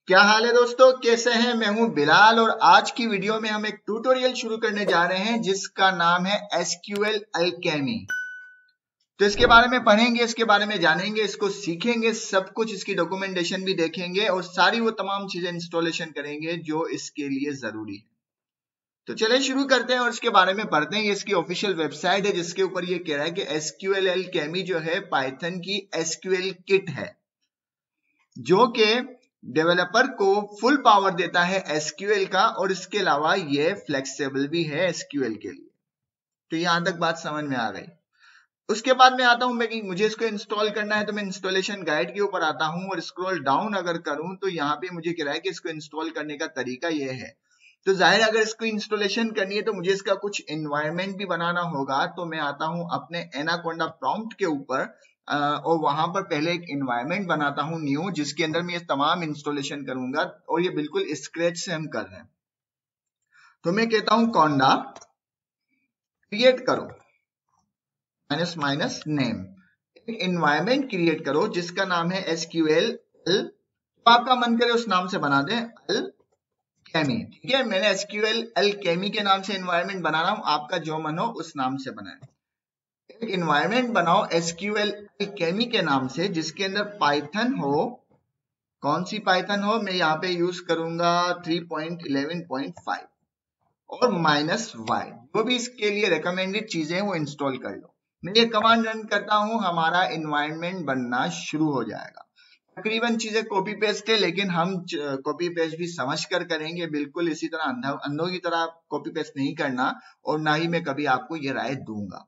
क्या हाल है दोस्तों, कैसे हैं? मैं हूं बिलाल और आज की वीडियो में हम एक ट्यूटोरियल शुरू करने जा रहे हैं जिसका नाम है एसक्यूएल अल्केमी। तो इसके बारे में पढ़ेंगे, इसके बारे में जानेंगे, इसको सीखेंगे, सब कुछ, इसकी डॉक्यूमेंटेशन भी देखेंगे और सारी वो तमाम चीजें इंस्टॉलेशन करेंगे जो इसके लिए जरूरी है। तो चलिए शुरू करते हैं और इसके बारे में पढ़ते हैं। ये इसकी ऑफिशियल वेबसाइट है जिसके ऊपर ये कह रहा है कि एसक्यूएल अल्केमी जो है पाइथन की एसक्यूएल किट है जो कि डेवलपर को फुल पावर देता है एसक्यूएल का, और इसके अलावा ये फ्लेक्सिबल भी है एसक्यूएल के लिए। तो यहां तक बात समझ में आ गई। उसके बाद मैं आता हूं, मैं कि मुझे इसको इंस्टॉल करना है तो मैं इंस्टॉलेशन गाइड के ऊपर आता हूं और स्क्रॉल डाउन अगर करूं तो यहाँ पे मुझे कह रहा है कि इसको इंस्टॉल करने का तरीका ये है। तो जाहिर अगर इसको इंस्टॉलेशन करनी है तो मुझे इसका कुछ एनवायरनमेंट भी बनाना होगा। तो मैं आता हूं अपने एनाकोंडा प्रॉम्प्ट के ऊपर और वहां पर पहले एक एनवायरनमेंट बनाता हूं न्यू, जिसके अंदर मैं ये तमाम इंस्टॉलेशन करूंगा और ये बिल्कुल स्क्रैच से हम कर रहे हैं। तो मैं कहता हूं कोंडा क्रिएट करो माइनस नेम, एक एनवायरनमेंट क्रिएट करो जिसका नाम है एसक्यूएल। तो आपका मन करे उस नाम से बना दें, अल्केमी। ठीक है, मैंने एसक्यूएल अल्केमी के नाम से एनवायरनमेंट बना रहा हूं, आपका जो मन हो उस नाम से बनाए। एक एनवायरनमेंट बनाओ एसक्यूएल अल्केमी के नाम से जिसके अंदर पाइथन हो। कौन सी पाइथन हो? मैं यहाँ पे यूज करूंगा 3.11.5 और -y, जो भी इसके लिए रिकमेंडेड चीजें वो इंस्टॉल कर लो। मैं ये कमांड रन करता हूं, हमारा एनवायरनमेंट बनना शुरू हो जाएगा। तकरीबन चीजें कॉपी पेस्ट है, लेकिन हम कॉपी पेस्ट भी समझ कर करेंगे, बिल्कुल इसी तरह अंधों की तरह कॉपी पेस्ट नहीं करना, और ना ही मैं कभी आपको ये राय दूंगा।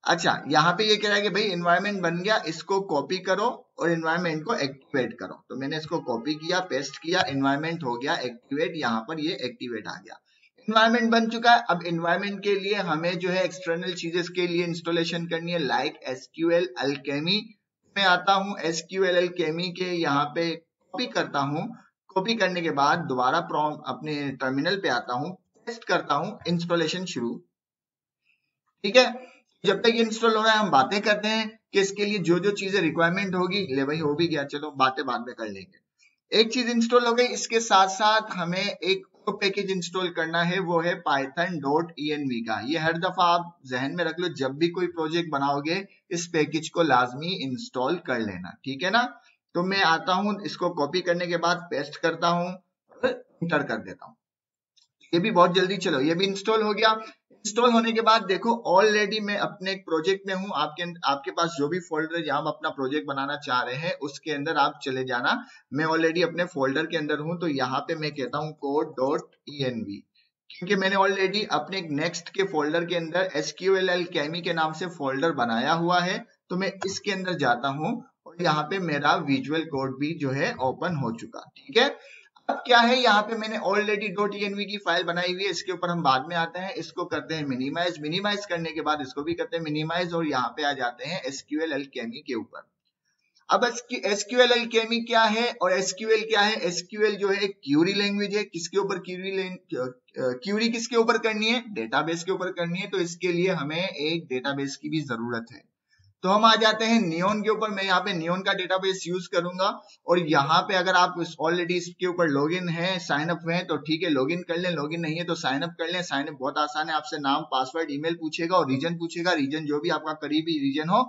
अच्छा, यहाँ पे ये कह रहा है कि भाई एनवायरनमेंट बन गया, इसको कॉपी करो और एनवायरनमेंट को एक्टिवेट करो। तो मैंने इसको कॉपी किया, पेस्ट किया, एनवायरनमेंट हो गया एक्टिवेट, यहाँ पर ये एक्टिवेट आ गया। एनवायरनमेंट बन चुका है। अब एनवायरनमेंट के लिए हमें जो है एक्सटर्नल चीजें के लिए इंस्टॉलेशन करनी है, लाइक एसक्यूएल अल्केमी। मैं आता हूँ एसक्यूएल अल्केमी के यहाँ पे कॉपी करता हूँ। कॉपी करने के बाद दोबारा अपने टर्मिनल पे आता हूँ, पेस्ट करता हूँ, इंस्टॉलेशन शुरू। ठीक है, जब तक इंस्टॉल हो रहा है हम बातें करते हैं कि इसके लिए जो जो चीजें रिक्वायरमेंट होगी। ले भाई हो भी गया, चलो बातें बाद में कर लेंगे। एक चीज इंस्टॉल हो गई, इसके साथ साथ हमें एक पैकेज इंस्टॉल करना है, वो है python.env का। ये हर दफा आप जहन में रख लो, जब भी कोई प्रोजेक्ट बनाओगे इस पैकेज को लाजमी इंस्टॉल कर लेना, ठीक है ना। तो मैं आता हूं, इसको कॉपी करने के बाद पेस्ट करता हूं और इंटर कर देता हूं। ये भी बहुत जल्दी, चलो ये भी इंस्टॉल हो गया। इंस्टॉल होने के बाद देखो ऑलरेडी मैं अपने एक प्रोजेक्ट में हूं। आपके पास जो भी फोल्डर है जहां आप अपना प्रोजेक्ट बनाना चाह रहे हैं उसके अंदर आप चले जाना। मैं ऑलरेडी अपने फोल्डर के अंदर हूं, तो यहाँ पे मैं कहता हूं code.env, क्योंकि मैंने ऑलरेडी अपने नेक्स्ट के फोल्डर के अंदर एसक्यूएल अल्केमी के नाम से फोल्डर बनाया हुआ है। तो मैं इसके अंदर जाता हूं और यहाँ पे मेरा विजुअल कोड भी जो है ओपन हो चुका। ठीक है, अब क्या है, यहाँ पे मैंने ऑलरेडी .env की फाइल बनाई हुई है, इसके ऊपर हम बाद में आते हैं। इसको करते हैं मिनिमाइज, मिनिमाइज करने के बाद इसको भी करते हैं मिनिमाइज, और यहाँ पे आ जाते हैं एसक्यूएल अल्केमी के ऊपर। अब एसक्यूएल अल्केमी क्या है और एसक्यूएल क्या है? एसक्यूएल जो है क्यूरी लैंग्वेज है। किसके ऊपर क्यूरी किसके ऊपर करनी है? डेटाबेस के ऊपर करनी है। तो इसके लिए हमें एक डेटाबेस की भी जरूरत है। तो हम आ जाते हैं नियॉन के ऊपर। मैं यहाँ पे नियॉन का डेटाबेस यूज करूंगा, और यहाँ पे अगर आप ऑलरेडी इसके ऊपर लॉगिन है, साइन अप हुए हैं तो ठीक है, लॉगिन कर लें। लॉगिन नहीं है तो साइन अप कर लें। साइन अप बहुत आसान है, आपसे नाम, पासवर्ड, ईमेल पूछेगा और रीजन पूछेगा। रीजन जो भी आपका करीबी रीजन हो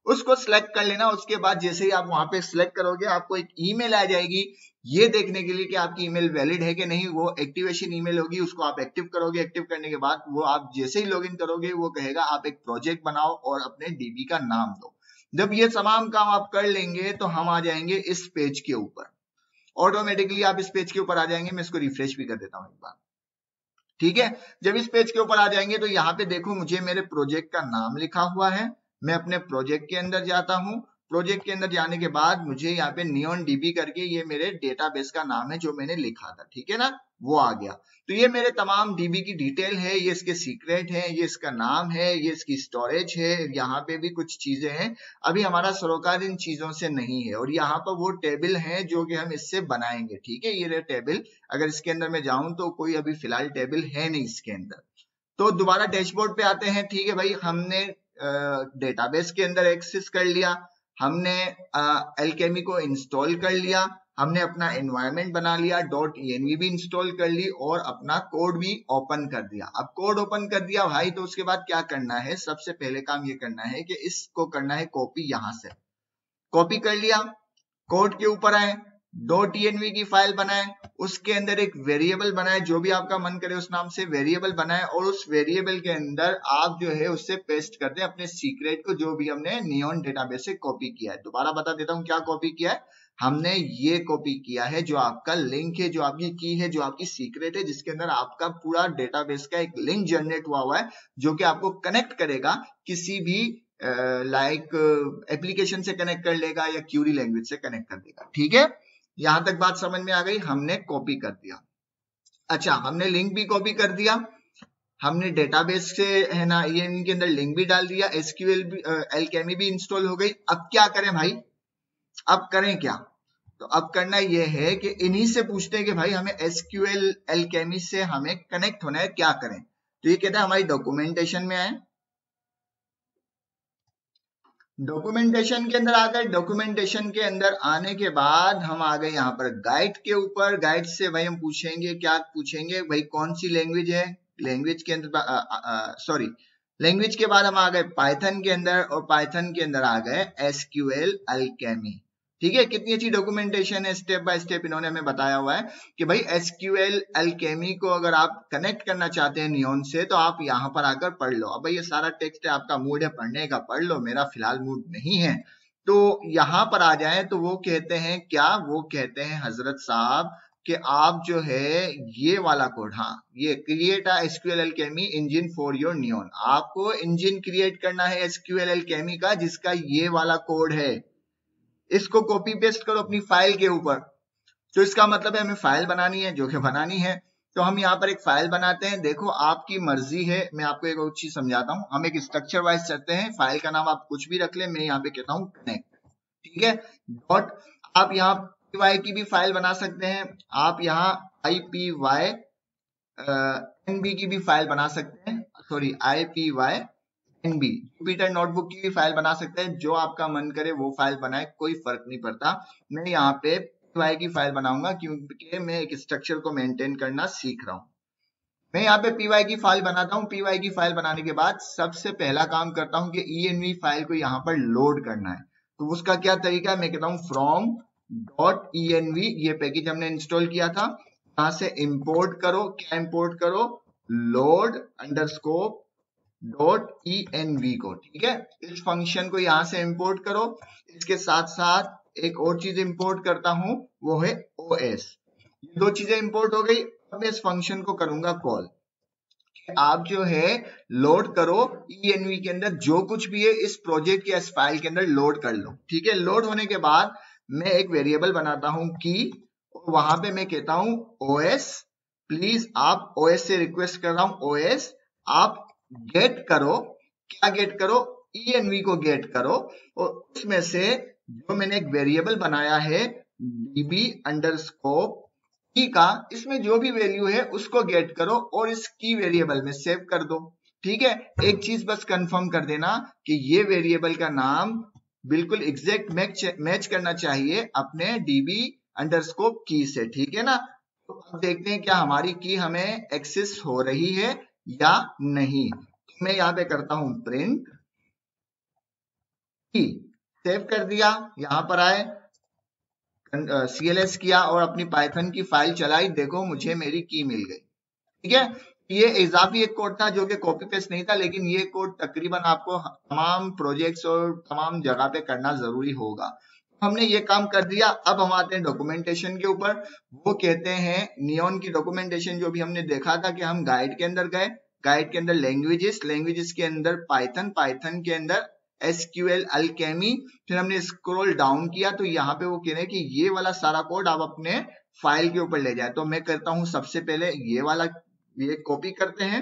उसको सिलेक्ट कर लेना। उसके बाद जैसे ही आप वहां पे सिलेक्ट करोगे आपको एक ईमेल आ जाएगी, ये देखने के लिए कि आपकी ईमेल वैलिड है कि नहीं। वो एक्टिवेशन ईमेल होगी, उसको आप एक्टिव करोगे। एक्टिव करने के बाद वो आप जैसे ही लॉगिन करोगे वो कहेगा आप एक प्रोजेक्ट बनाओ और अपने डीबी का नाम दो। जब ये तमाम काम आप कर लेंगे तो हम आ जाएंगे इस पेज के ऊपर। ऑटोमेटिकली आप इस पेज के ऊपर आ जाएंगे। मैं इसको रिफ्रेश भी कर देता हूं एक बार। ठीक है, जब इस पेज के ऊपर आ जाएंगे तो यहाँ पे देखो मुझे मेरे प्रोजेक्ट का नाम लिखा हुआ है। मैं अपने प्रोजेक्ट के अंदर जाता हूँ। प्रोजेक्ट के अंदर जाने के बाद मुझे यहाँ पे नियॉन डीबी करके ये मेरे डेटाबेस का नाम है जो मैंने लिखा था, ठीक है ना, वो आ गया। तो ये मेरे तमाम डीबी की डिटेल है, ये इसके सीक्रेट है, ये इसका नाम है, ये इसकी स्टोरेज है। यहाँ पे भी कुछ चीजें हैं, अभी हमारा सरोकार इन चीजों से नहीं है। और यहाँ पर वो टेबल है जो कि हम इससे बनाएंगे। ठीक है, ये टेबल, अगर इसके अंदर मैं जाऊं तो कोई अभी फिलहाल टेबल है नहीं इसके अंदर। तो दोबारा डैशबोर्ड पे आते हैं। ठीक है भाई, हमने डेटाबेस के अंदर एक्सेस कर लिया, हमने अल्केमी को इंस्टॉल कर लिया। हमने अपना एनवायरनमेंट बना लिया, .env भी इंस्टॉल कर ली और अपना कोड भी ओपन कर दिया। अब कोड ओपन कर दिया भाई, तो उसके बाद क्या करना है, सबसे पहले काम ये करना है कि इसको करना है कॉपी। यहां से कॉपी कर लिया, कोड के ऊपर आए, .env की फाइल बनाए, उसके अंदर एक वेरिएबल बनाए, जो भी आपका मन करे उस नाम से वेरिएबल बनाए, और उस वेरिएबल के अंदर आप जो है उससे पेस्ट कर दें अपने सीक्रेट को, जो भी हमने नियॉन डेटाबेस से कॉपी किया है। दोबारा बता देता हूं क्या कॉपी किया है। हमने ये कॉपी किया है जो आपका लिंक है, जो आपकी की है, जो आपकी सीक्रेट है, जिसके अंदर आपका पूरा डेटाबेस का एक लिंक जनरेट हुआ है, जो कि आपको कनेक्ट करेगा किसी भी एप्लीकेशन से कनेक्ट कर लेगा या क्यूरी लैंग्वेज से कनेक्ट कर देगा। ठीक है, यहां तक बात समझ में आ गई। हमने कॉपी कर दिया। अच्छा, हमने लिंक भी कॉपी कर दिया, हमने डेटाबेस से है ना ये इनके अंदर लिंक भी डाल दिया, एसक्यूएल भी एलकेमी भी इंस्टॉल हो गई। अब क्या करें भाई, अब करें क्या? तो अब करना यह है कि इन्हीं से पूछते हैं कि भाई हमें एसक्यूएल एलकेमी से हमें कनेक्ट होना है, क्या करें? तो ये कहता है हमारी डॉक्यूमेंटेशन में आए, डॉक्यूमेंटेशन के अंदर आ गए। डॉक्यूमेंटेशन के अंदर आने के बाद हम आ गए यहाँ पर गाइड के ऊपर। गाइड से भाई हम पूछेंगे, क्या पूछेंगे भाई, कौन सी लैंग्वेज है। लैंग्वेज के अंदर लैंग्वेज के बाद हम आ गए पाइथन के अंदर, और पाइथन के अंदर आ गए एसक्यूएल एलकेमी। ठीक है, कितनी अच्छी डॉक्यूमेंटेशन है, स्टेप बाय स्टेप इन्होंने हमें बताया हुआ है कि भाई एसक्यूएल एलकेमी को अगर आप कनेक्ट करना चाहते हैं नियॉन से, तो आप यहाँ पर आकर पढ़ लो। अब भाई ये सारा टेक्स्ट है, आपका मूड है पढ़ने का, पढ़ लो, मेरा फिलहाल मूड नहीं है। तो यहाँ पर आ जाए तो वो कहते हैं क्या, वो कहते हैं हजरत साहब कि आप जो है ये वाला कोड, हाँ ये create a SQL alchemy engine for your neon, आपको इंजन क्रिएट करना है एसक्यूएल एलकेमी का, जिसका ये वाला कोड है। इसको कॉपी पेस्ट करो अपनी फाइल के ऊपर। तो इसका मतलब है हमें फाइल बनानी है, जो कि बनानी है। तो हम यहाँ पर एक फाइल बनाते हैं। देखो आपकी मर्जी है, मैं आपको एक और चीज समझाता हूँ। हम एक स्ट्रक्चर वाइज चलते हैं, फाइल का नाम आप कुछ भी रख ले, मैं यहाँ पे कहता हूँ कनेक्ट। ठीक है, डॉट, आप यहाँ py की भी फाइल बना सकते हैं, आप यहाँ ipy nb की भी फाइल बना सकते हैं, sorry ipy nb Jupyter notebook की भी फाइल बना सकते हैं। जो आपका मन करे वो फाइल बनाए, कोई फर्क नहीं पड़ता। मैं यहाँ पे py की फाइल बनाऊंगा क्योंकि मैं एक स्ट्रक्चर को मेंटेन करना सीख रहा हूँ। मैं यहाँ पे py की फाइल बनाता हूँ। py की फाइल बनाने के बाद सबसे पहला काम करता हूँ कि env फाइल को यहाँ पर लोड करना है। तो उसका क्या तरीका है, मैं कहता हूँ फ्रॉम .env, ये पैकेज हमने इंस्टॉल किया था, यहाँ से इंपोर्ट करो। क्या इंपोर्ट करो, लोड अंडरस्कोर .env को। ठीक है, इस फंक्शन को यहां से इंपोर्ट करो। इसके साथ साथ एक और चीज इंपोर्ट करता हूं, वो है os। ये दो चीजें इंपोर्ट हो गई। अब मैं इस फंक्शन को करूंगा कॉल। आप जो है लोड करो env के अंदर जो कुछ भी है इस प्रोजेक्ट के इस फाइल के अंदर लोड कर लो। ठीक है, लोड होने के बाद मैं एक वेरिएबल बनाता हूं की, और वहां पे मैं कहता हूं os प्लीज, आप os से रिक्वेस्ट कर रहा हूं, os आप गेट करो। क्या गेट करो, env को गेट करो, और उसमें से जो मैंने एक वेरिएबल बनाया है db अंडरस्कोर की का, इसमें जो भी वैल्यू है उसको गेट करो और इस की वेरिएबल में सेव कर दो। ठीक है, एक चीज बस कंफर्म कर देना कि ये वेरिएबल का नाम बिल्कुल एग्जैक्ट मैच करना चाहिए अपने db अंडरस्कोर की से। ठीक है ना, तो अब देखते हैं क्या हमारी की हमें एक्सेस हो रही है या नहीं। तो मैं यहाँ पे करता हूं प्रिंट की, सेव कर दिया, यहां पर आए cls किया और अपनी पाइथन की फाइल चलाई, देखो मुझे मेरी की मिल गई। ठीक है, ये इजाफी एक कोड था जो कि कॉपी पेस्ट नहीं था, लेकिन ये कोड तकरीबन आपको तमाम प्रोजेक्ट्स और तमाम जगह पे करना जरूरी होगा। हमने ये काम कर दिया। अब हम आते हैं डॉक्यूमेंटेशन के ऊपर। वो कहते हैं नियॉन की डॉक्यूमेंटेशन जो भी हमने देखा था कि हम गाइड के अंदर गए, गाइड के अंदर लैंग्वेजेस के अंदर पाइथन के अंदर एसक्यूएल एलकेमी, फिर हमने स्क्रॉल डाउन किया तो यहाँ पे वो कह रहे हैं कि ये वाला सारा कोड आप अपने फाइल के ऊपर ले जाए। तो मैं करता हूं सबसे पहले ये वाला, ये कॉपी करते हैं,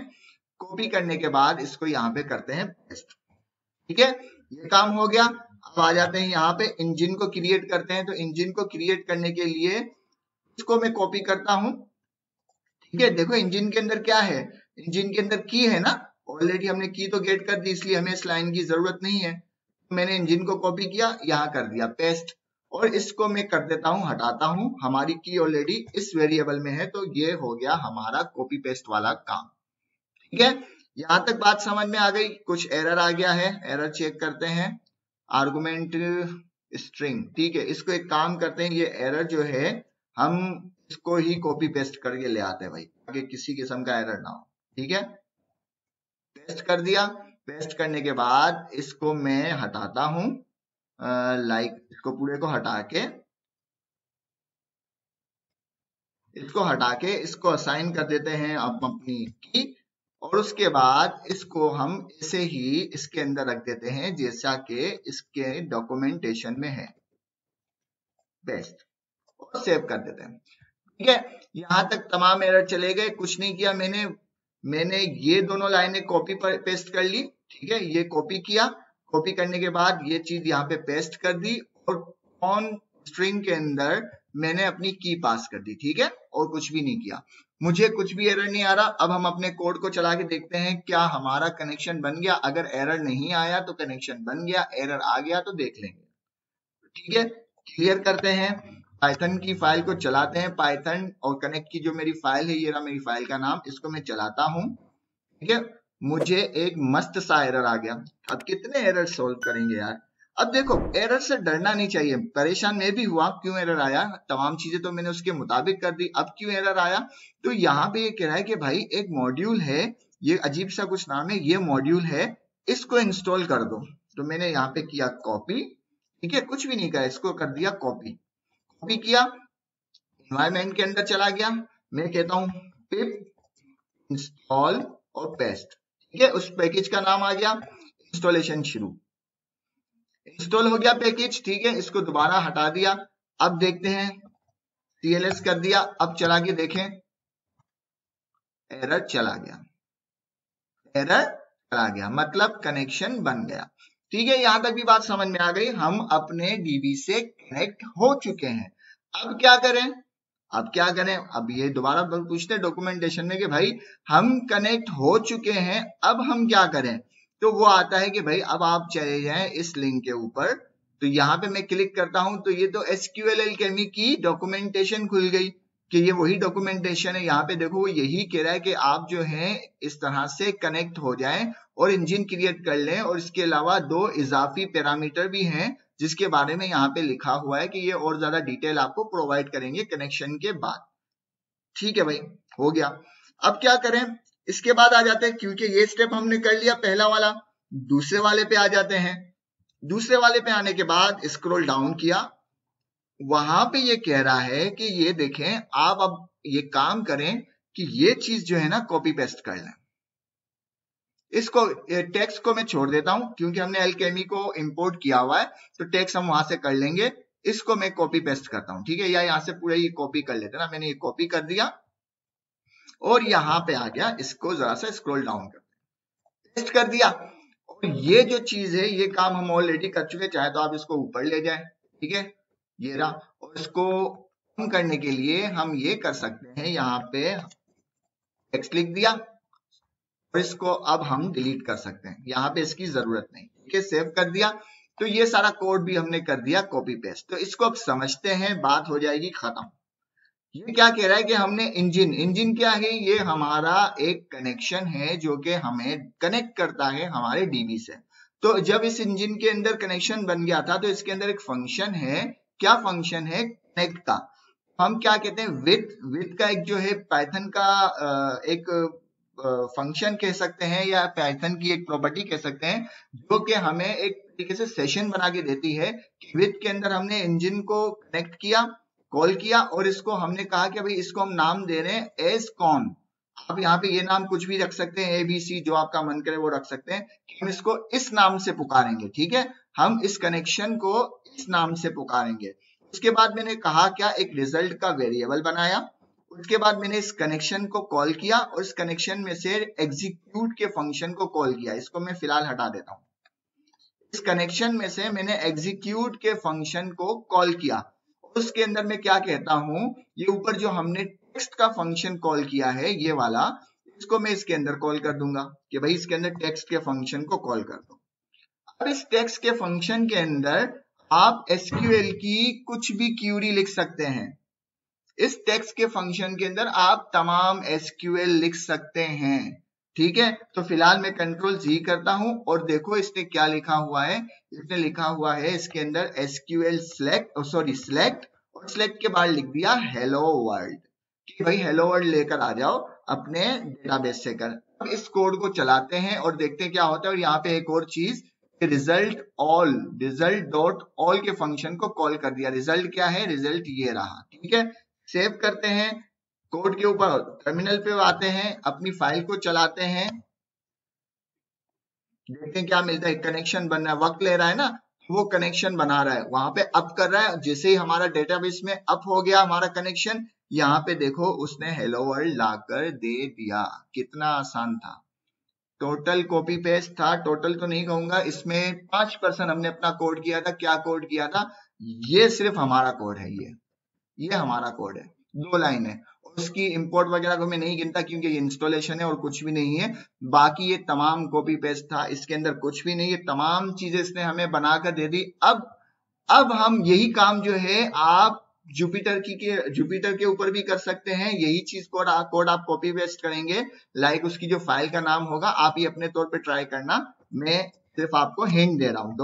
कॉपी करने के बाद इसको यहाँ पे करते हैं पेस्ट। ठीक है, ये काम हो गया। अब आ जाते हैं यहाँ पे इंजन को क्रिएट करते हैं। तो इंजन को क्रिएट करने के लिए इसको मैं कॉपी करता हूं। ठीक है, देखो इंजन के अंदर क्या है, इंजन के अंदर की है ना, ऑलरेडी हमने की तो गेट कर दी, इसलिए हमें इस लाइन की जरूरत नहीं है। मैंने इंजन को कॉपी किया, यहाँ कर दिया पेस्ट। और इसको मैं कर देता हूं, हटाता हूं। हमारी की ऑलरेडी इस वेरिएबल में है, तो ये हो गया हमारा कॉपी पेस्ट वाला काम। ठीक है, यहां तक बात समझ में आ गई। कुछ एरर आ गया है, एरर चेक करते हैं। आर्गुमेंट स्ट्रिंग, ठीक है, इसको एक काम करते हैं, ये एरर जो है हम इसको ही कॉपी पेस्ट करके ले आते हैं भाई, आगे किसी किस्म का एरर ना हो। ठीक है, पेस्ट कर दिया। पेस्ट करने के बाद इसको मैं हटाता हूं, इसको पूरे को हटा के, इसको असाइन कर देते हैं अपनी की, और उसके बाद इसको हम ऐसे ही इसके अंदर रख देते हैं जैसा कि इसके डॉक्यूमेंटेशन में है, बेस्ट, और सेव कर देते हैं। ठीक है, यहां तक तमाम एरर चले गए, कुछ नहीं किया मैंने ये दोनों लाइनें कॉपी पर पेस्ट कर ली। ठीक है, ये कॉपी किया, कॉपी करने के बाद ये चीज यहाँ पे पेस्ट कर दी, और ऑन स्ट्रिंग के अंदर मैंने अपनी की पास कर दी। ठीक है, और कुछ भी नहीं किया, मुझे कुछ भी एरर नहीं आ रहा। अब हम अपने कोड को चला के देखते हैं क्या हमारा कनेक्शन बन गया। अगर एरर नहीं आया तो कनेक्शन बन गया, एरर आ गया तो देख लेंगे। ठीक है, क्लियर करते हैं, पाइथन की फाइल को चलाते हैं, पाइथन और कनेक्ट की जो मेरी फाइल है, ये रहा मेरी फाइल का नाम, इसको मैं चलाता हूं। ठीक है, मुझे एक मस्त सा एरर आ गया। अब कितने एरर सोल्व करेंगे यार। अब देखो, एरर से डरना नहीं चाहिए, परेशान मैं भी हुआ क्यों एरर आया, तमाम चीजें तो मैंने उसके मुताबिक कर दी, अब क्यों एरर आया। तो यहाँ पे ये कह रहा है कि भाई एक मॉड्यूल है, ये अजीब सा कुछ नाम है, ये मॉड्यूल है, इसको इंस्टॉल कर दो। तो मैंने यहाँ पे किया कॉपी, ठीक है, कुछ भी नहीं करा, इसको कर दिया कॉपी, कॉपी किया, एनवायरमेंट के अंदर चला गया, मैं कहता हूं पिप इंस्टॉल और पेस्ट। ठीक है, उस पैकेज का नाम आ गया, इंस्टॉलेशन शुरू, इंस्टॉल हो गया पैकेज। ठीक है, इसको दोबारा हटा दिया। अब देखते हैं, TLS कर दिया, अब चला के देखें, एरर चला गया, एरर चला गया, मतलब कनेक्शन बन गया। ठीक है, यहां तक भी बात समझ में आ गई, हम अपने डीबी से कनेक्ट हो चुके हैं। अब क्या करें, अब ये दोबारा पूछते हैं डॉक्यूमेंटेशन में कि भाई हम कनेक्ट हो चुके हैं, अब हम क्या करें। तो वो आता है कि भाई अब आप चले जाएं इस लिंक के ऊपर, तो यहाँ पे मैं क्लिक करता हूं, तो ये तो SQL Alchemy की डॉक्यूमेंटेशन खुल गई कि ये वही डॉक्यूमेंटेशन है। यहाँ पे देखो, वो यही कह रहा है कि आप जो है इस तरह से कनेक्ट हो जाएं और इंजन क्रिएट कर लें, और इसके अलावा 2 इजाफी पैरामीटर भी हैं जिसके बारे में यहाँ पे लिखा हुआ है कि ये और ज्यादा डिटेल आपको प्रोवाइड करेंगे कनेक्शन के बाद। ठीक है भाई, हो गया। अब क्या करें, इसके बाद आ जाते हैं, क्योंकि ये स्टेप हमने कर लिया पहला वाला, दूसरे वाले पे आ जाते हैं। दूसरे वाले पे आने के बाद स्क्रॉल डाउन किया, वहां पे ये कह रहा है कि ये देखें, आप अब ये काम करें कि ये चीज जो है ना कॉपी पेस्ट कर लें। इसको टेक्स्ट को मैं छोड़ देता हूं क्योंकि हमने एल्केमी को इंपोर्ट किया हुआ है, तो टेक्स्ट हम वहां से कर लेंगे। इसको मैं कॉपी पेस्ट करता हूं, ठीक है, या यहां से पूरा ये कॉपी कर लेते ना, मैंने ये कॉपी कर दिया और यहां पे आ गया, इसको जरा सा स्क्रॉल डाउन कर पेस्ट कर दिया। और ये जो चीज है, ये काम हम ऑलरेडी कर चुके, चाहे तो आप इसको ऊपर ले जाएं। ठीक है, ये रहा, और इसको कम करने के लिए हम ये कर सकते हैं, यहाँ पे टेक्स्ट लिख दिया और इसको अब हम डिलीट कर सकते हैं, यहाँ पे इसकी जरूरत नहीं। ठीक है, सेव कर दिया, तो ये सारा कोड भी हमने कर दिया कॉपी पेस्ट। तो इसको अब समझते हैं, बात हो जाएगी खत्म। ये क्या कह रहा है कि हमने इंजन क्या है, ये हमारा एक कनेक्शन है जो कि हमें कनेक्ट करता है हमारे डीबी से। तो जब इस इंजन के अंदर कनेक्शन बन गया था, तो इसके अंदर एक फंक्शन है, क्या फंक्शन है, कनेक्ट का। हम क्या कहते हैं, विथ का एक जो है पाइथन का एक फंक्शन कह सकते हैं, या पाइथन की एक प्रॉपर्टी कह सकते हैं, जो कि हमें एक तरीके से सेशन बना के देती है कि विथ के अंदर हमने इंजन को कनेक्ट किया, कॉल किया, और इसको हमने कहा कि भाई इसको हम नाम दे रहे हैं एज कॉन। आप यहाँ पे ये नाम कुछ भी रख सकते हैं, ABC, जो आपका मन करे वो रख सकते हैं, कि हम इसको इस नाम से पुकारेंगे। ठीक है, हम इस कनेक्शन को इस नाम से पुकारेंगे। उसके बाद मैंने कहा क्या, एक रिजल्ट का वेरिएबल बनाया, उसके बाद मैंने इस कनेक्शन को कॉल किया और इस कनेक्शन में से एग्जीक्यूट के फंक्शन को कॉल किया। इसको मैं फिलहाल हटा देता हूं। इस कनेक्शन में से मैंने एग्जीक्यूट के फंक्शन को कॉल किया, उसके अंदर मैं क्या कहता हूं, ये ऊपर जो हमने टेक्स्ट का फंक्शन कॉल किया है, ये वाला, इसको मैं इसके अंदर कॉल कर दूंगा कि भाई इसके अंदर टेक्स्ट के फंक्शन को कॉल कर दो। अब इस टेक्स्ट के फंक्शन के अंदर आप एसक्यूएल की कुछ भी क्यूरी लिख सकते हैं। इस टेक्स्ट के फंक्शन के अंदर आप तमाम एसक्यूएल लिख सकते हैं, ठीक है। तो फिलहाल मैं कंट्रोल जी करता हूं और देखो इसने क्या लिखा हुआ है। इसने लिखा हुआ है इसके अंदर एसक्यूएल सिलेक्ट और सिलेक्ट के बाद लिख दिया हेलो वर्ल्ड कि भाई हेलो वर्ल्ड लेकर आ जाओ अपने डेटाबेस से कर। अब इस कोड को चलाते हैं और देखते हैं क्या होता है। और यहाँ पे एक और चीज, रिजल्ट डॉट ऑल के फंक्शन को कॉल कर दिया। रिजल्ट क्या है, रिजल्ट ये रहा, ठीक है। सेव करते हैं, कोड के ऊपर टर्मिनल पे आते हैं, अपनी फाइल को चलाते हैं, देखते हैं क्या मिलता है। कनेक्शन बन रहा है, वक्त ले रहा है ना, वो कनेक्शन बना रहा है, वहां पे अप कर रहा है। जैसे ही हमारा डेटाबेस में अप हो गया हमारा कनेक्शन, यहाँ पे देखो उसने हेलो वर्ल्ड लाकर दे दिया। कितना आसान था। टोटल कॉपी पेस्ट था, टोटल तो नहीं कहूंगा, इसमें 5% हमने अपना कोड किया था। क्या कोड किया था, ये सिर्फ हमारा कोड है, ये हमारा कोड है, 2 लाइन है। उसकी इंपोर्ट वगैरह को मैं नहीं गिनता क्योंकि ये इंस्टॉलेशन है और कुछ भी नहीं है। बाकी ये तमाम कॉपी पेस्ट था, इसके अंदर कुछ भी नहीं है, तमाम चीजें इसने हमें बनाकर दे दी। अब हम यही काम जो है आप जुपिटर के ऊपर भी कर सकते हैं। यही चीज कोड आप कॉपी पेस्ट करेंगे, लाइक उसकी जो फाइल का नाम होगा आप ही अपने तौर पे ट्राई करना, मैं सिर्फ आपको हिंट दे रहा हूं।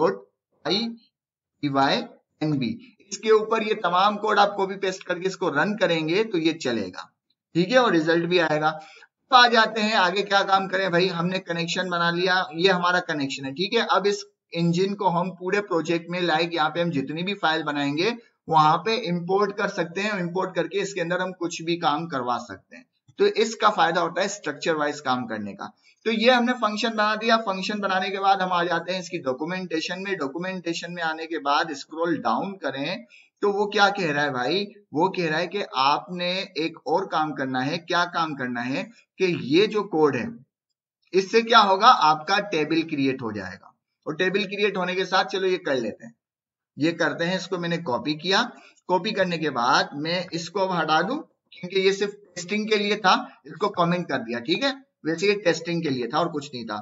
.pynb इसके ऊपर ये तमाम कोड आप कॉपी पेस्ट करके इसको रन करेंगे तो ये चलेगा, ठीक है, और रिजल्ट भी आएगा। तो आ जाते हैं आगे क्या काम करें भाई। हमने कनेक्शन बना लिया, ये हमारा कनेक्शन है, ठीक है। अब इस इंजन को हम पूरे प्रोजेक्ट में, लाइक यहाँ पे हम जितनी भी फाइल बनाएंगे वहां पे इंपोर्ट कर सकते हैं। इंपोर्ट करके इसके अंदर हम कुछ भी काम करवा सकते हैं। तो इसका फायदा होता है स्ट्रक्चर वाइज काम करने का। तो ये हमने फंक्शन बना दिया। फंक्शन बनाने के बाद हम आ जाते हैं इसकी डॉक्यूमेंटेशन में। डॉक्यूमेंटेशन में आने के बाद स्क्रॉल डाउन करें तो वो क्या कह रहा है भाई, वो कह रहा है कि आपने एक और काम करना है। क्या काम करना है कि ये जो कोड है इससे क्या होगा, आपका टेबल क्रिएट हो जाएगा। और टेबल क्रिएट होने के साथ चलो ये कर लेते हैं, ये करते हैं। इसको मैंने कॉपी किया, कॉपी करने के बाद मैं इसको अब हटा दूं क्योंकि ये सिर्फ टेस्टिंग के लिए था, इसको कमेंट कर दिया, ठीक है। वैसे ये टेस्टिंग के लिए था और कुछ नहीं था।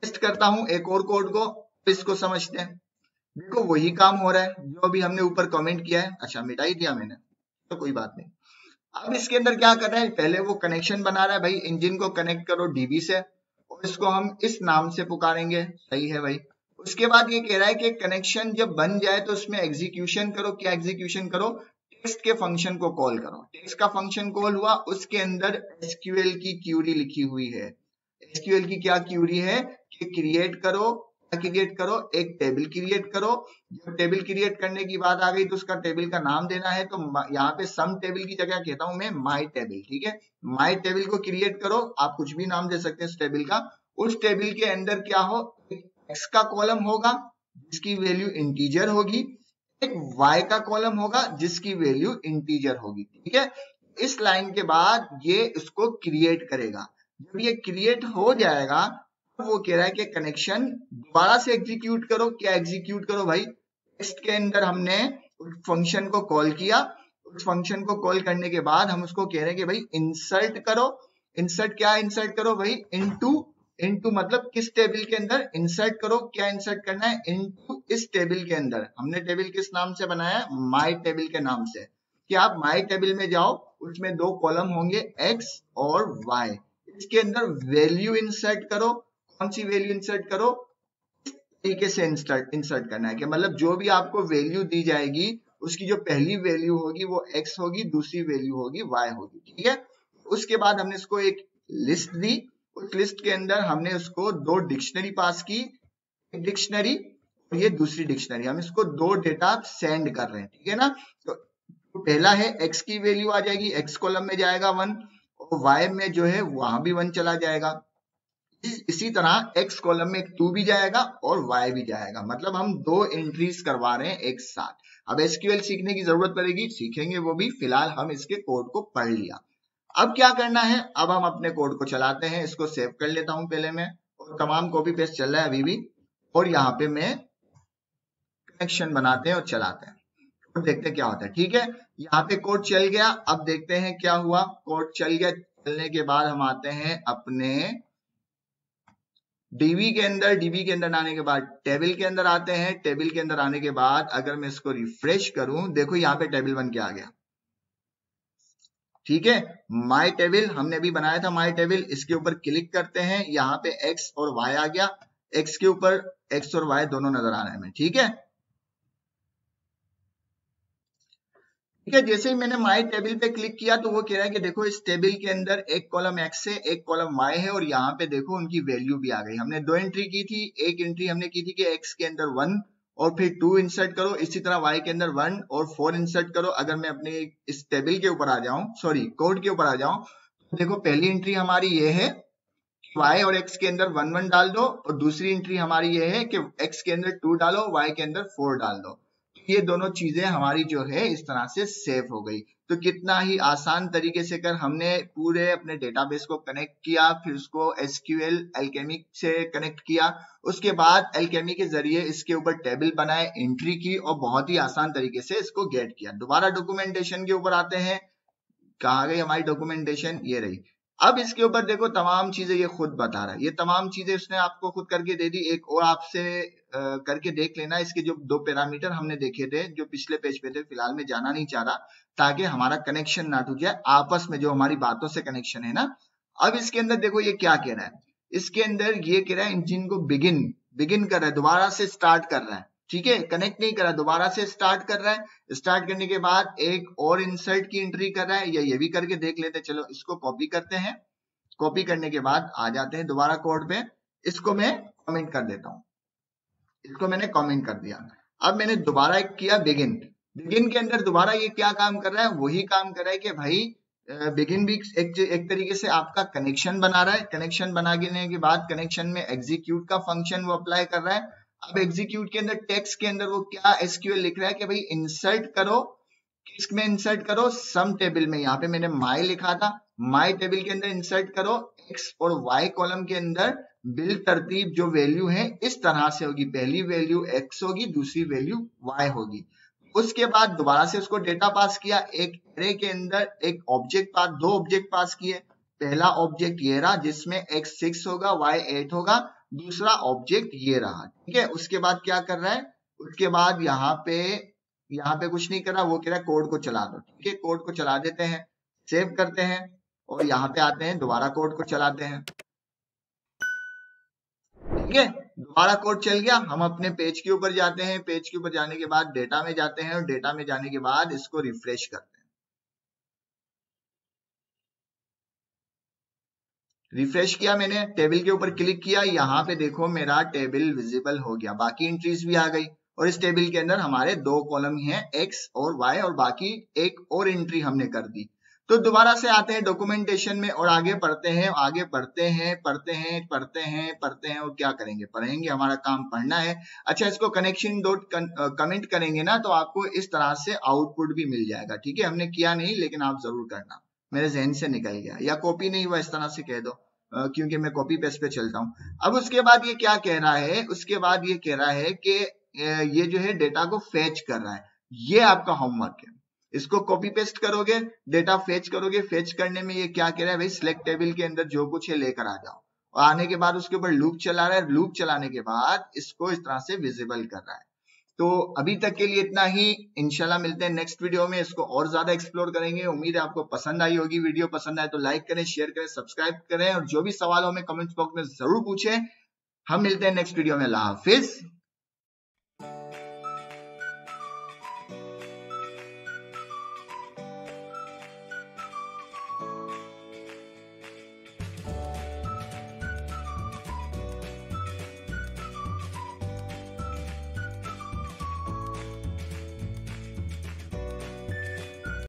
टेस्ट करता हूं एक और कोड को, इसको समझते हैं। देखो वही काम हो रहा है जो अभी हमने ऊपर कमेंट किया है। अच्छा मिटा ही दिया मैंने, तो कोई बात नहीं। अब इसके अंदर क्या कर रहा है, पहले वो कनेक्शन बना रहा है भाई, इंजन को कनेक्ट करो डीबी से और इसको हम इस नाम से पुकारेंगे, सही है भाई। उसके बाद ये कह रहा है कि कनेक्शन जब बन जाए तो उसमें एग्जीक्यूशन करो। क्या एग्जीक्यूशन करो, टेक्स्ट के फंक्शन को कॉल करो। टेक्स्ट का फंक्शन कॉल हुआ, उसके अंदर एसक्यूएल की क्यूरी लिखी हुई है। एसक्यूएल की क्या क्यूरी है कि क्रिएट करो एक टेबल क्रिएट करो। जब टेबल क्रिएट करने की बात आ गई तो उसका टेबल का नाम देना है। तो यहाँ पे सम टेबल की जगह कहता हूं मैं माई टेबल, ठीक है। माई टेबल को क्रिएट करो, आप कुछ भी नाम दे सकते हैं उस टेबल का। उस टेबल के अंदर क्या हो, एक्स का कॉलम होगा जिसकी वैल्यू इंटीजर होगी, एक वाई का कॉलम होगा जिसकी वैल्यू इंटीजर होगी, ठीक है। इस लाइन के बाद ये इसको क्रिएट करेगा। जब ये क्रिएट हो जाएगा वो कह रहा है कि कनेक्शन दोबारा से एग्जीक्यूट करो। क्या एग्जीक्यूट करो भाई, टेक्स्ट के अंदर हमने उस फंक्शन को कॉल किया, उस फंक्शन को कॉल करने के बाद हम उसको कह रहे हैं कि भाई इंसर्ट करो। इंसर्ट क्या इंसर्ट करो भाई, इनटू मतलब किस टेबल के अंदर इंसर्ट करो। क्या इंसर्ट करना है, इनटू इस टेबल के अंदर। हमने टेबल किस नाम से बनाया, माई टेबल के नाम से। कि आप माई टेबल में जाओ, उसमें 2 कॉलम होंगे एक्स और वाई। इसके अंदर वैल्यू इंसर्ट करो। कौन सी वैल्यू इंसर्ट करो, इस तरीके से इंसर्ट करना है कि मतलब जो भी आपको वैल्यू दी जाएगी उसकी जो पहली वैल्यू होगी वो एक्स होगी, दूसरी वैल्यू होगी वाई होगी, ठीक है। उसके बाद हमने इसको एक लिस्ट दी, उस लिस्ट के अंदर हमने उसको 2 डिक्शनरी पास की, एक डिक्शनरी और ये दूसरी डिक्शनरी। हम इसको 2 डेटा सेंड कर रहे हैं, ठीक है ना। तो पहला है एक्स की वैल्यू आ जाएगी, एक्स कॉलम में जाएगा 1 और वाई में जो है वहां भी 1 चला जाएगा। इसी तरह एक्स कॉलम में 2 भी जाएगा और वाई भी जाएगा। मतलब हम 2 एंट्रीज करवा रहे हैं एक साथ। अब एसक्यूएल सीखने की जरूरत पड़ेगी, सीखेंगे वो भी, फिलहाल हम इसके कोड को पढ़ लिया। अब क्या करना है, अब हम अपने कोड को चलाते हैं। इसको सेव कर लेता हूं पहले मैं, और तमाम कॉपी पेस्ट चल रहा है अभी भी। और यहाँ पे मैं कनेक्शन बनाते हैं और चलाते हैं और देखते हैं क्या होता है, ठीक है। यहाँ पे कोड चल गया। अब देखते हैं क्या हुआ। कोड चल गया, चलने के बाद हम आते हैं अपने डीबी के अंदर आने के बाद टेबल के अंदर आते हैं। टेबल के अंदर आने के बाद अगर मैं इसको रिफ्रेश करूं, देखो यहाँ पे टेबल बन के आ गया। ठीक है, माई टेबल हमने अभी बनाया था माई टेबल। इसके ऊपर क्लिक करते हैं, यहाँ पे एक्स और वाई आ गया। एक्स के ऊपर एक्स और वाई दोनों नजर आ रहे हैं हमें। ठीक है, ठीक है। जैसे ही मैंने माई टेबल पे क्लिक किया तो वो कह रहा है कि देखो इस टेबल के अंदर एक कॉलम एक्स है, एक कॉलम वाई है, और यहाँ पे देखो उनकी वैल्यू भी आ गई। हमने दो एंट्री की थी। एक एंट्री हमने की थी कि एक्स के अंदर 1 और फिर 2 इंसर्ट करो, इसी तरह वाई के अंदर 1 और 4 इंसर्ट करो। अगर मैं अपने इस टेबल के ऊपर आ जाऊं, सॉरी कोड के ऊपर आ जाऊं, तो देखो पहली एंट्री हमारी ये है y और x के अंदर 1 1 डाल दो, और दूसरी एंट्री हमारी ये है कि x के अंदर 2 डालो, y के अंदर 4 डाल दो। ये दोनों चीजें हमारी जो है इस तरह से सेव हो गई। तो कितना ही आसान तरीके से कर हमने पूरे अपने डेटाबेस को कनेक्ट किया, फिर उसको SQL Alchemy से कनेक्ट किया, उसके बाद Alchemy के जरिए इसके ऊपर टेबल बनाए, एंट्री की, और बहुत ही आसान तरीके से इसको गेट किया। दोबारा डॉक्यूमेंटेशन के ऊपर आते हैं। कहाँ गई हमारी डॉक्यूमेंटेशन? ये रही। अब इसके ऊपर देखो तमाम चीजें ये खुद बता रहा है, ये तमाम चीजें उसने आपको खुद करके दे दी। एक और आपसे करके देख लेना। इसके जो 2 पैरामीटर हमने देखे थे जो पिछले पेज पे थे, फिलहाल मैं जाना नहीं चाह रहा ताकि हमारा कनेक्शन ना टूट जाए आपस में, जो हमारी बातों से कनेक्शन है ना। अब इसके अंदर देखो ये क्या कह रहा है। इसके अंदर ये कह रहा है इंजन को बिगिन कर रहा है, दोबारा से स्टार्ट कर रहा है। ठीक है, कनेक्ट नहीं कर रहा, दोबारा से स्टार्ट कर रहा है। स्टार्ट करने के बाद एक और इंसर्ट की एंट्री कर रहा है, या ये भी करके देख लेते हैं। चलो इसको कॉपी करते हैं। कॉपी करने के बाद आ जाते हैं दोबारा कोड पे। इसको मैं कमेंट कर देता हूं। इसको मैंने कमेंट कर दिया। अब मैंने दोबारा एक किया बिगिन के अंदर दोबारा ये क्या काम कर रहा है? वही काम कर रहा है कि भाई बिगिन भी एक तरीके से आपका कनेक्शन बना रहा है। कनेक्शन बनाने के बाद कनेक्शन में एग्जीक्यूट का फंक्शन वो अप्लाई कर रहा है। अब एग्जीक्यूट के अंदर टेक्स्ट के अंदर वो क्या SQL लिख रहा है कि भाई इंसर्ट करो, किसमें इंसर्ट करो? सम टेबल में। यहाँ पे मैंने माई लिखा था, माई टेबल के अंदर इंसर्ट करो एक्स और वाई कॉलम के अंदर। बिल तरतीब जो वैल्यू है इस तरह से होगी, पहली वैल्यू एक्स होगी, दूसरी वैल्यू वाई होगी। उसके बाद दोबारा से उसको डेटा पास किया। एक एरे के अंदर एक ऑब्जेक्ट पास, 2 ऑब्जेक्ट पास किए। पहला ऑब्जेक्ट ये रहा जिसमें एक्स 6 होगा, वाई 8 होगा। दूसरा ऑब्जेक्ट ये रहा। ठीक है, उसके बाद क्या कर रहा है? उसके बाद यहाँ पे कुछ नहीं कर रहा, वो कह रहा है कोड को चला दो। ठीक है, कोड को चला देते हैं, सेव करते हैं, और यहाँ पे आते हैं, दोबारा कोड को चलाते हैं। ठीक है, दोबारा कोड चल गया। हम अपने पेज के ऊपर जाते हैं। पेज के ऊपर जाने के बाद डेटा में जाते हैं, और डेटा में जाने के बाद इसको रिफ्रेश करते हैं। रिफ्रेश किया मैंने, टेबल के ऊपर क्लिक किया, यहाँ पे देखो मेरा टेबल विजिबल हो गया, बाकी एंट्रीज भी आ गई। और इस टेबल के अंदर हमारे 2 कॉलम ही हैं, एक्स और वाई, और बाकी एक और एंट्री हमने कर दी। तो दोबारा से आते हैं डॉक्यूमेंटेशन में और आगे पढ़ते हैं, आगे पढ़ते हैं, पढ़ते हैं, पढ़ते हैं, पढ़ते हैं, और क्या करेंगे? पढ़ेंगे, हमारा काम पढ़ना है। अच्छा, इसको कनेक्शन डॉट कमेंट करेंगे ना तो आपको इस तरह से आउटपुट भी मिल जाएगा। ठीक है, हमने किया नहीं लेकिन आप जरूर करना, मेरे जहन से निकल गया, या कॉपी नहीं हुआ इस तरह से कह दो, क्योंकि मैं कॉपी पेस्ट पे चलता हूँ। अब उसके बाद ये क्या कह रहा है? उसके बाद ये कह रहा है कि ये जो है डेटा को फेच कर रहा है। ये आपका होमवर्क है। इसको कॉपी पेस्ट करोगे, डेटा फेच करोगे। फेच करने में ये क्या कह रहा है? भाई सिलेक्ट टेबल के अंदर जो कुछ है लेकर आ जाओ, और आने के बाद उसके ऊपर लूप चला रहा है। लूप चलाने के बाद इसको इस तरह से विजिबल कर रहा है। तो अभी तक के लिए इतना ही। इंशाल्लाह मिलते हैं नेक्स्ट वीडियो में, इसको और ज्यादा एक्सप्लोर करेंगे। उम्मीद है आपको पसंद आई होगी वीडियो। पसंद आए तो लाइक करें, शेयर करें, सब्सक्राइब करें, और जो भी सवाल हो हमें कमेंट बॉक्स में जरूर पूछें। हम मिलते हैं नेक्स्ट वीडियो में। अल्लाह हाफिज।